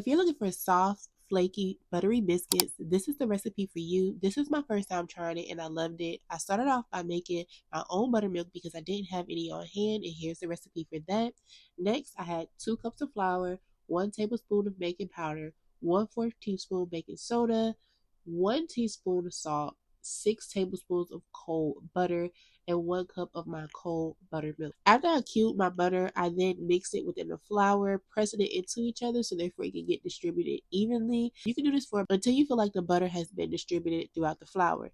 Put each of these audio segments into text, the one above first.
you're looking for soft, flaky, buttery biscuits, this is the recipe for you. This is my first time trying it and I loved it. I started off by making my own buttermilk because I didn't have any on hand, and here's the recipe for that. Next, I had 2 cups of flour, 1 tablespoon of baking powder, 1/4 teaspoon baking soda, 1 teaspoon of salt, 6 tablespoons of cold butter, and 1 cup of my cold buttermilk. After I cubed my butter, I then mixed it within the flour, pressing it into each other so therefore it can get distributed evenly. You can do this for until you feel like the butter has been distributed throughout the flour.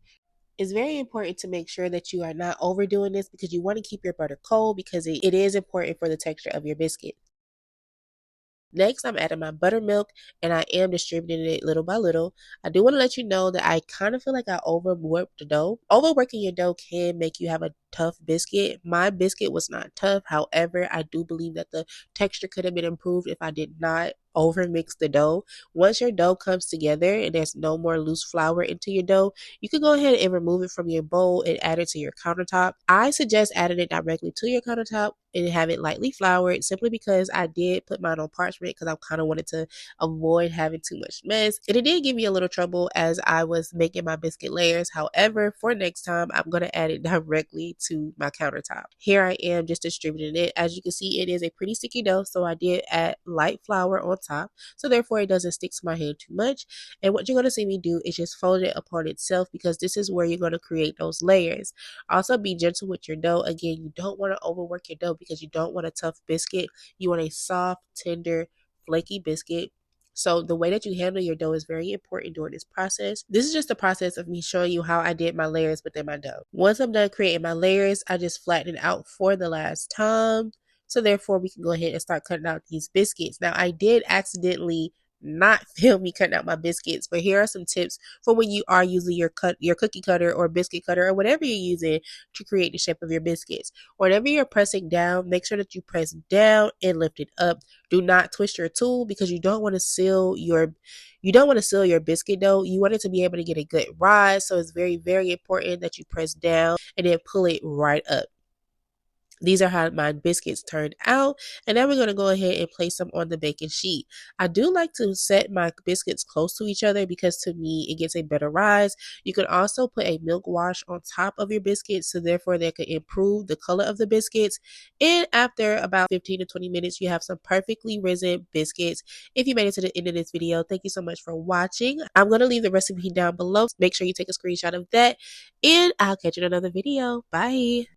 It's very important to make sure that you are not overdoing this because you want to keep your butter cold because it is important for the texture of your biscuit. Next, I'm adding my buttermilk and I am distributing it little by little. I do want to let you know that I kind of feel like I overworked the dough. Overworking your dough can make you have a tough biscuit. My biscuit was not tough. However, I do believe that the texture could have been improved if I did not overmix the dough. Once your dough comes together and there's no more loose flour into your dough, you can go ahead and remove it from your bowl and add it to your countertop. I suggest adding it directly to your countertop and have it lightly floured, simply because I did put mine on parchment because I kind of wanted to avoid having too much mess. And it did give me a little trouble as I was making my biscuit layers. However, for next time, I'm going to add it directly to my countertop. Here I am just distributing it. As you can see, it is a pretty sticky dough, so I did add light flour on top, so therefore it doesn't stick to my hand too much. And what you're going to see me do is just fold it upon itself because this is where you're going to create those layers. Also, be gentle with your dough. Again, you don't want to overwork your dough because you don't want a tough biscuit. You want a soft, tender, flaky biscuit. So the way that you handle your dough is very important during this process. This is just the process of me showing you how I did my layers within my dough. Once I'm done creating my layers, I just flatten it out for the last time. So therefore, we can go ahead and start cutting out these biscuits. Now, I did accidentally not film me cutting out my biscuits, but here are some tips for when you are using your cookie cutter or biscuit cutter or whatever you're using to create the shape of your biscuits. Whenever you're pressing down, make sure that you press down and lift it up. Do not twist your tool because you don't want to seal your biscuit dough. You want it to be able to get a good rise, so it's very, very important that you press down and then pull it right up. These are how my biscuits turned out. And then we're going to go ahead and place them on the baking sheet. I do like to set my biscuits close to each other because to me it gets a better rise. You can also put a milk wash on top of your biscuits, so therefore they can improve the color of the biscuits. And after about 15 to 20 minutes, you have some perfectly risen biscuits. If you made it to the end of this video, thank you so much for watching. I'm going to leave the recipe down below. Make sure you take a screenshot of that. And I'll catch you in another video. Bye.